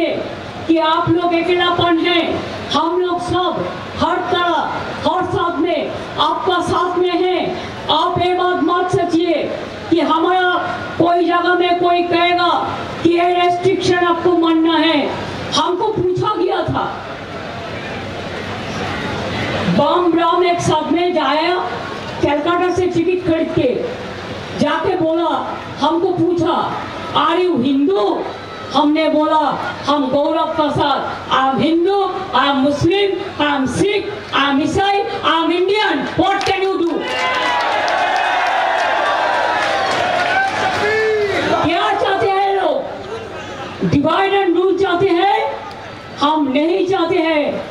चाहिए कि आप लोग अकेलापन है, हम लोग सब हर तरह हर साथ में आपका साथ में है। आप ये बात मत सोचिए कि हमारा कोई जगह में कोई कहेगा कि ये रेस्ट्रिक्शन आपको मानना है। हमको पूछा गया था, बम राम एक साथ में जाया कलकत्ता से टिकट खरीद के जाके बोला, हमको पूछा आर यू हिंदू? हमने बोला हम गौरव के साथ I am Hindu, I am Muslim, I am Sikh, I am Isai, I am Indian, what can you do? क्या चाहते हैं लोग? डिवाइड एंड रूल चाहते हैं? हम नहीं चाहते हैं।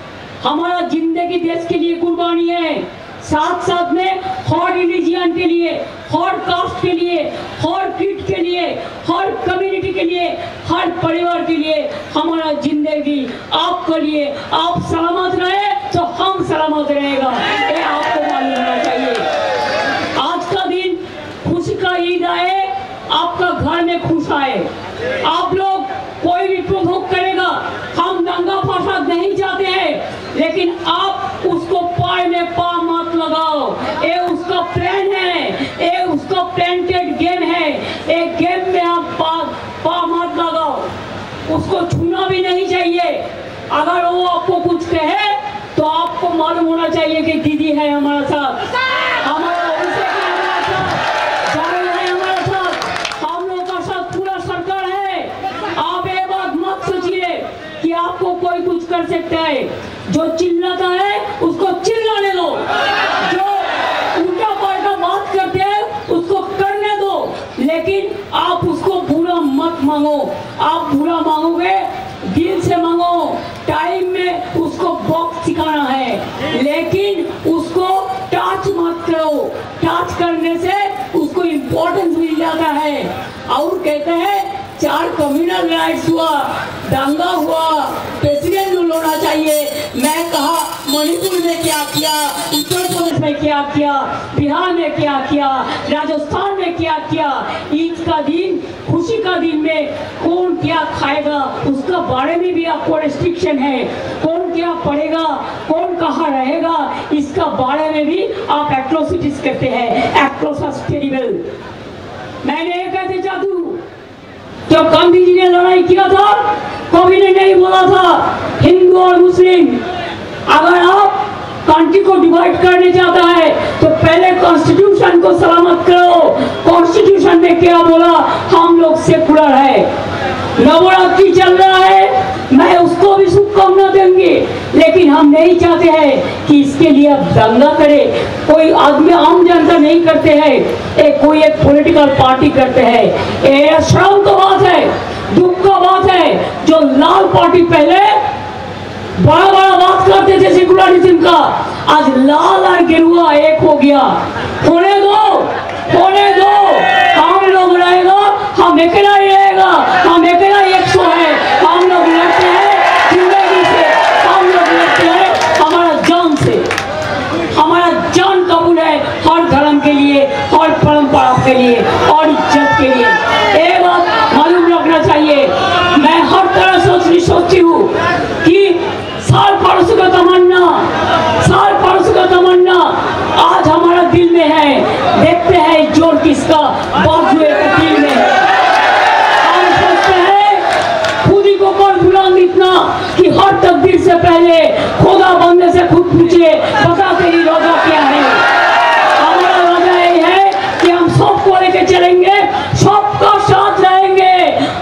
हमारा जिंदगी देश के लिए कुर्बानी है, साथ साथ में हर रिलीजियन के लिए, हर कास्ट के लिए, हर क्रीड के लिए, हर कम्युनिटी के लिए, हर परिवार के लिए हमारा जिंदगी आपके लिए। आप सलामत रहे तो हम सलामत रहेगा, ये आपको मालूम होना चाहिए। आज का दिन खुशी का ईद आए, आपका घर में खुश आए। आप लोग कोई भी प्रोवोक करेगा, हम दंगा फसाद नहीं चाहते हैं, लेकिन आप उसको पाए में पा मत लगाओ। ये उसका प्लान है, ये उसका प्लांटेड गेम है। एक गेम में आप पा मत लगाओ, उसको छूना भी नहीं चाहिए। अगर वो आपको कुछ कहे तो आपको मालूम होना चाहिए कि दीदी है हमारे साथ, हमारा उनसे है हमारे साथ, जावेद है हमारे साथ, हम लोग का साथ पूरा सरकार है। आप ये बात मत सोचिए कि आपको कोई कुछ कर सकता है। जो चिल्लाता है उसको चिल्लाने दो, जो उल्टा पलटा बात करते हैं उसको करने दो, लेकिन आप उसको बुरा मत मांगो। आप बुरा मांगोगे दिल से मांगो, टाइम में उसको बॉक्स सिखाना है, लेकिन उसको टच मत करो। टच करने से उसको इम्पोर्टेंस मिल जाता है। और कहते हैं 4 कम्युनल राइट्स हुआ, दंगा हुआ, प्रेसिडेंट रूल होना चाहिए। मैं कहा मणिपुर में क्या किया, उत्तर प्रदेश में क्या किया, बिहार में क्या किया, राजस्थान में क्या किया। ईद का दिन, खुशी का दिन में कौन क्या खाएगा उसका बारे में भी आपको रेस्ट्रिक्शन है। कौन क्या पढ़ेगा, कौन कहाँ रहेगा, इसका बारे में भी आप एट्रोसिटीज करते हैं। Atrocities terrible. मैंने ये कहते जादू, जब गांधी जी ने लड़ाई किया था कभी ने नहीं बोला था हिंदू और मुस्लिम। अगर आप कंट्री को डिवाइड करने चाहता है तो पहले कॉन्स्टिट्यूशन को सलामत करो। कॉन्स्टिट्यूशन में क्या बोला? हम लोग सेकुलर है। नवरात्रि चल रहा है, मैं उसको भी शुभकामना देंगे, लेकिन हम नहीं चाहते हैं कि इसके लिए आप दंगा करे। कोई आदमी, आम जनता नहीं करते हैं, कोई एक पॉलिटिकल पार्टी करते हैं। ये शर्म का बात है, दुख का बात है। जो लाल पार्टी पहले बड़ा बड़ा बात करते थे सेकुलरिज्म का, आज लाल और गेरुआ एक हो गया। होने दो, होने दो। हम लोग रहेगा, हम अकेला ही रहेगा, हम अकेला 100 है। हम लोग लड़ते हैं जिंदगी से, हम लोग लड़ते हैं हमारा जान से। हमारा जान कबूल है हर धर्म के लिए, हर परंपरा के लिए और इज्जत के लिए। ये बात मालूम रखना चाहिए। मैं हर तरह सोचती हूँ कि साल परसों का तमन्ना, साल परसों का तमन्ना आज हमारा दिल में है। देखते हैं जोर किसका बाजुए का दिल में है। हम सोचते हैं खुद ही को कौन बुलंद इतना कि हर तकदीर से पहले खुदा बंदे से खुद पूछे, बता तेरी रोजा क्या है। हमारा रोजा यही है कि हम सबको लेके चलेंगे, सबका साथ रहेंगे।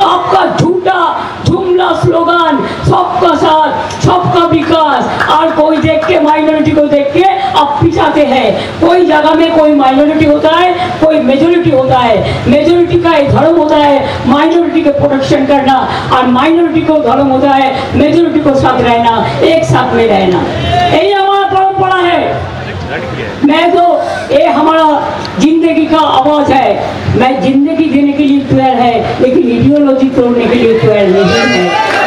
आपका झूठा जुमला स्लोगन सबका साथ, सबका विकास, और कोई देख के माइनॉरिटी को देख के आप पिछाते हैं। कोई जगह में कोई माइनॉरिटी होता है, कोई मेजोरिटी होता है। मेजोरिटी का एक धर्म होता है माइनॉरिटी के प्रोटेक्शन करना, और माइनॉरिटी को धर्म होता है मेजोरिटी को साथ रहना, एक साथ में रहना। यही हमारा परंपरा है। मैं तो ये हमारा जिंदगी का आवाज है। मैं जिंदगी देने के लिए तैयार है, लेकिन इडियोलॉजी तोड़ने के लिए तैयार नहीं है।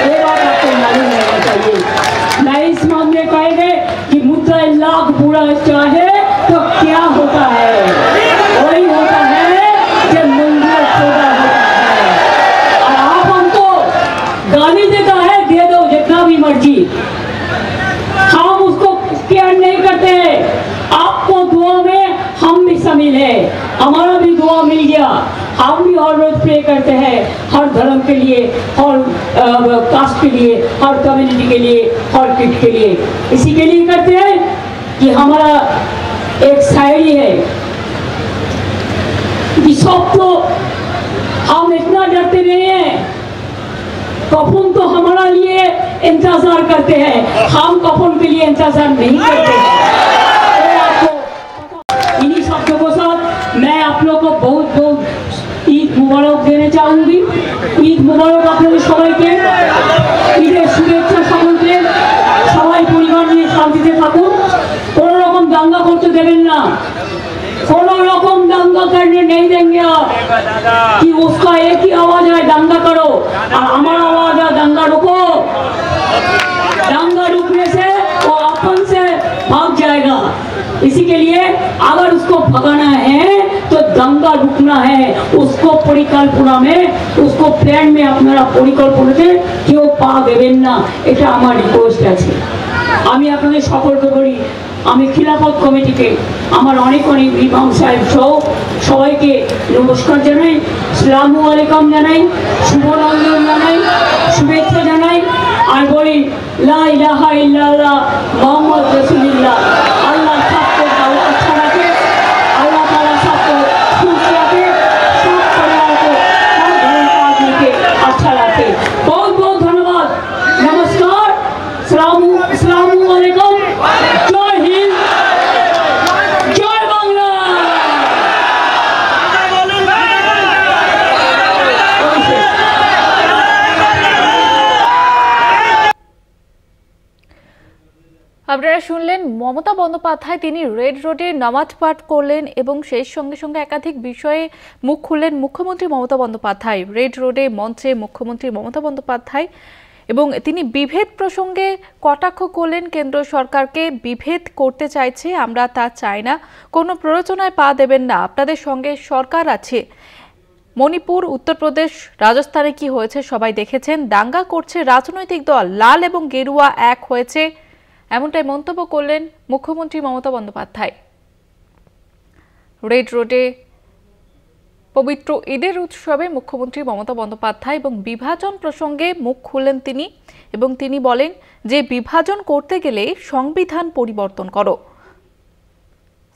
ये बात आपको मालूम रहना चाहिए। मैं इस मामले कहेंगे कि मुद्दा लाख बुरा चाहे तो क्या होता है, वही होता है जब मंदिर छोड़ा होता है। और आप हमको गाली देता है दे दो जितना भी मर्जी, हम उसको केयर नहीं करते हैं। आपको दुआ में हम भी शामिल है, हमारा भी दुआ मिल गया, हम भी हर रोज प्रे करते हैं, हर धर्म के लिए, हर कास्ट के लिए, हर कम्युनिटी के लिए, हर किट के लिए। इसी के लिए करते हैं कि हमारा एक शायरी है कि सब तो हम इतना डरते नहीं हैं, कफन तो हमारा लिए इंतजार करते हैं, हम कफन के लिए इंतजार नहीं करते हैं। इन्हीं शब्दों के साथ मैं आप लोग को बहुत बहुत ईद मुबारक देना चाहूंगी। ईद मुबारक आप लोग সবাইকে, ঈদের শুভেচ্ছা সকলকে, সবাই পরিবার নিয়ে শান্তিতে থাকুন, কোনো রকম দাঙ্গা করতে দেবেন না, কোনো রকম दंगा करने नहीं देंगे कि उसका एक ही आवाज है दंगा करो और हमारा आवाज है दंगा रुको। दंगा रुकने से वो अपन से भाग जाएगा। इसी के लिए अगर उसको भगाना है तो दंगा रुकना है, उसको परिकल्पना में, उसको प्लान में अपना परिकल्पना से क्यों पा देवें ना, এটা আমার রিকোয়েস্ট আছে। আমি আপনাদের সকলকে বলি, আমি খিলাফত কমিটিকে আমার অনেক অনেক ইমাম সাহেব সহ সবাইকে নমস্কার জানাই, আসসালামু আলাইকুম জানাই, শুভ রমজান জানাই, শুভেচ্ছা জানাই আর বলি লা ইলাহা ইল্লাল্লাহ মুহাম্মদ রাসূলুল্লাহ। আল্লাহ सबको अच्छा रखे, अल्लाह ताला सबको खुश रखे, सब परिवार को हर धर्म का आदमी के अच्छा रखे। बहुत बहुत धन्यवाद, नमस्कार, अस्सलामु अलैकुम, जय हिंद, जय बांग्ला। আপনারা শুনলেন মমতা বন্দ্যোপাধ্যায় তিনি রেড রোডে নামাজ পাঠ করলেন এবং সেই সঙ্গে সঙ্গে একাধিক বিষয়ে মুখ খুললেন মুখ্যমন্ত্রী মমতা বন্দ্যোপাধ্যায়। রেড রোডে মঞ্চে মুখ্যমন্ত্রী মমতা বন্দ্যোপাধ্যায় এবং তিনি বিভেদ প্রসঙ্গে কটাক্ষ করলেন, কেন্দ্র সরকারকে বিভেদ করতে চাইছে, আমরা তা চাই না, কোনো প্ররোচনায় পা দেবেন না, আপনাদের সঙ্গে সরকার আছে। মণিপুর, উত্তরপ্রদেশ, রাজস্থানে কি হয়েছে সবাই দেখেছেন, দাঙ্গা করছে রাজনৈতিক দল, লাল এবং গেরুয়া এক হয়েছে, এমনটাই মন্তব্য করলেন মুখ্যমন্ত্রী মমতা বন্দ্যোপাধ্যায়। রেড রোডে পবিত্র ঈদের উৎসবে মুখ্যমন্ত্রী মমতা বন্দ্যোপাধ্যায় এবং বিভাজন প্রসঙ্গে মুখ খুললেন তিনি এবং তিনি বলেন যে বিভাজন করতে গেলে সংবিধান পরিবর্তন করো,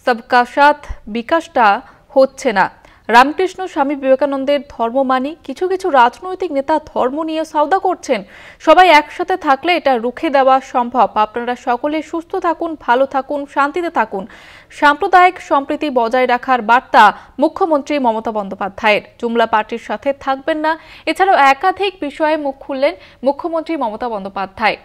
সবকা সাথ বিকাশটা হচ্ছে না। রামকৃষ্ণ স্বামী বিবেকানন্দের ধর্ম মানি, কিছু কিছু রাজনৈতিক নেতা ধর্ম নিয়ে সওদা করছেন, সবাই একসাথে থাকলে এটা রুখে দেওয়া সম্ভব। আপনারা সকলে সুস্থ থাকুন, ভালো থাকুন, শান্তিতে থাকুন। সাম্প্রদায়িক সম্প্রীতি বজায় রাখার বার্তা মুখ্যমন্ত্রী মমতা বন্দ্যোপাধ্যায়ের। জুমলা পার্টির সাথে থাকবেন না, এছাড়াও একাধিক বিষয়ে মুখ খুললেন মুখ্যমন্ত্রী মমতা বন্দ্যোপাধ্যায়।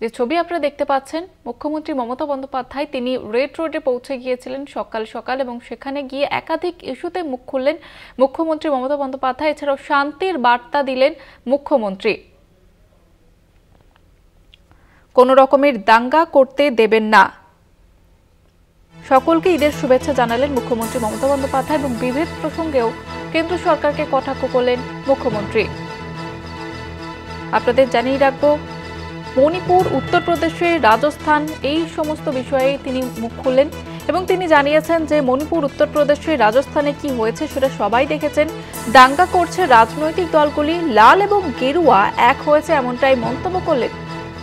যে ছবি আপনারা দেখতে পাচ্ছেন, মুখ্যমন্ত্রী মমতা বন্দ্যোপাধ্যায় তিনি রেড রোডে পৌঁছে গিয়েছিলেন সকাল সকাল এবং সেখানে গিয়ে একাধিক ইস্যুতে মুখ খুললেন মুখ্যমন্ত্রী মমতা বন্দ্যোপাধ্যায়। এছাড়াও শান্তির বার্তা দিলেন মুখ্যমন্ত্রী, কোনো রকমের দাঙ্গা করতে দেবেন না। সকলকে ঈদের শুভেচ্ছা জানালেন মুখ্যমন্ত্রী মমতা বন্দ্যোপাধ্যায় এবং বিভেদ প্রসঙ্গেও কেন্দ্র সরকারকে কটাক্ষ করলেন মুখ্যমন্ত্রী। আপনাদের জানিয়ে রাখবো, মণিপুর, উত্তরপ্রদেশে, রাজস্থান এই সমস্ত বিষয়ে তিনি মুখ খুললেন এবং তিনি জানিয়েছেন যে মণিপুর, উত্তরপ্রদেশে, রাজস্থানে কি হয়েছে সেটা সবাই দেখেছেন, দাঙ্গা করছে রাজনৈতিক দলগুলি, লাল এবং গেরুয়া এক হয়েছে, এমনটাই মন্তব্য করলেন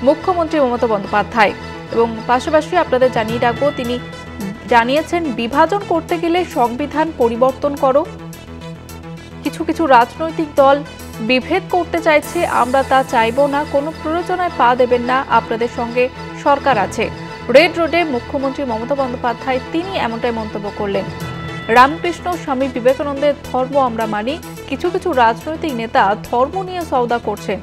মুখ্যমন্ত্রী মমতা বন্দ্যোপাধ্যায়। এবং পাশাপাশি আপনাদের জানিয়ে রাখবো, তিনি জানিয়েছেন বিভাজন করতে গেলে সংবিধান পরিবর্তন করো, কিছু কিছু রাজনৈতিক দল বিভেদ করতে চাইছে, আমরা তা চাইব না, কোনো প্ররোচনায় পা দেবেন না, আপনাদের সঙ্গে সরকার আছে। রেড রোডে মুখ্যমন্ত্রী মমতা বন্দ্যোপাধ্যায় তিনি এমনটাই মন্তব্য করলেন। রামকৃষ্ণ স্বামী বিবেকানন্দের ধর্ম আমরা মানি, কিছু কিছু রাজনৈতিক নেতা ধর্ম নিয়ে সওদা করছেন,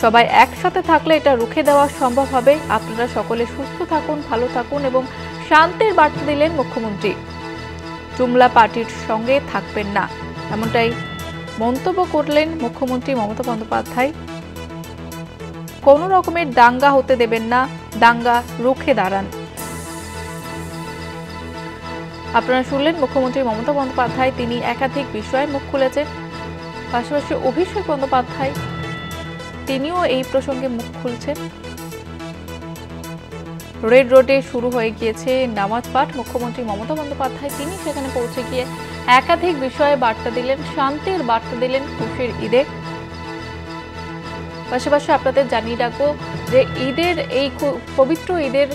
সবাই একসাথে থাকলে এটা রুখে দেওয়া সম্ভব হবে। আপনারা সকলে সুস্থ থাকুন, ভালো থাকুন এবং শান্তির বার্তা দিলেন মুখ্যমন্ত্রী। জুমলা পার্টির সঙ্গে থাকবেন না, এমনটাই মন্তব্য করলেন মুখ্যমন্ত্রী মমতা বন্দ্যোপাধ্যায়। কোনো রকমের দাঙ্গা হতে দেবেন না, দাঙ্গা রুখে দাঁড়ান। আপনারা শুনলেন মুখ্যমন্ত্রী মমতা বন্দ্যোপাধ্যায় তিনি একাধিক বিষয়ে মুখ খুলেছেন। পাশাপাশি অভিষেক বন্দ্যোপাধ্যায় তিনিও এই প্রসঙ্গে মুখ খুলছেন। রেড রোডে শুরু হয়ে গিয়েছে নামাজ পাঠ। মুখ্যমন্ত্রী মমতা বন্দ্যোপাধ্যায় তিনি সেখানে পৌঁছে গিয়ে একাধিক বিষয়ে বার্তা দিলেন, শান্তির বার্তা দিলেন খুশির ঈদে। পাশাপাশি আপনাদের জানিয়ে রাখবো যে ঈদের এই পবিত্র ঈদের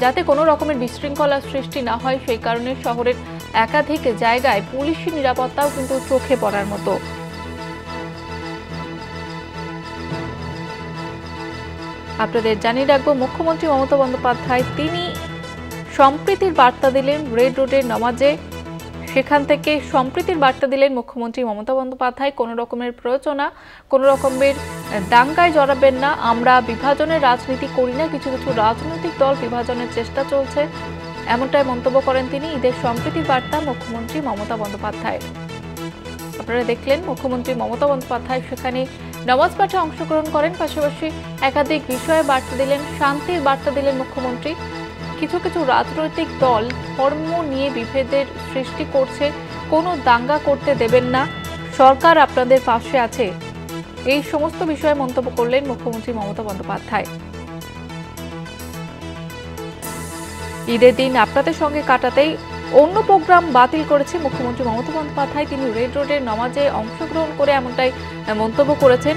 যাতে কোনো রকমের বিশৃঙ্খলা সৃষ্টি না হয় সেই কারণে শহরের একাধিক জায়গায় পুলিশি নিরাপত্তাও কিন্তু চোখে পড়ার মতো। আপনাদের জানিয়ে রাখবো মুখ্যমন্ত্রী মমতা বন্দ্যোপাধ্যায় তিনি সম্প্রীতির বার্তা দিলেন রেড রোডের নামাজে। সেখান থেকে সম্প্রীতির বার্তা দিলেন মুখ্যমন্ত্রী মমতা বন্দ্যোপাধ্যায়। কোনো রকমের প্ররোচনা, কোনো রকমের দাঙ্গায় জড়াবেন না, আমরা বিভাজনের রাজনীতি করি না, কিছু কিছু রাজনৈতিক দল বিভাজনের চেষ্টা চলছে, এমনটাই মন্তব্য করেন তিনি। ঈদের সম্প্রীতির বার্তা মুখ্যমন্ত্রী মমতা বন্দ্যোপাধ্যায়। আপনারা দেখলেন মুখ্যমন্ত্রী মমতা বন্দ্যোপাধ্যায় সেখানে নামাজ পাঠে অংশগ্রহণ করেন, পাশাপাশি একাধিক বিষয়ে বার্তা দিলেন, শান্তির বার্তা দিলেন মুখ্যমন্ত্রী। কিছু কিছু রাজনৈতিক দল ধর্ম নিয়ে বিভেদের সৃষ্টি করছে, কোনো দাঙ্গা করতে দেবেন না, সরকার আপনাদের পাশে আছে, এই সমস্ত বিষয়ে মন্তব্য করলেন মুখ্যমন্ত্রী মমতা বন্দ্যোপাধ্যায়। ঈদের দিন আপনাদের সঙ্গে কাটাতেই অন্য প্রোগ্রাম বাতিল করেছে মুখ্যমন্ত্রী মমতা বন্দ্যোপাধ্যায়। তিনি রেড রোডের নামাজে অংশগ্রহণ করে এমনটাই মন্তব্য করেছেন।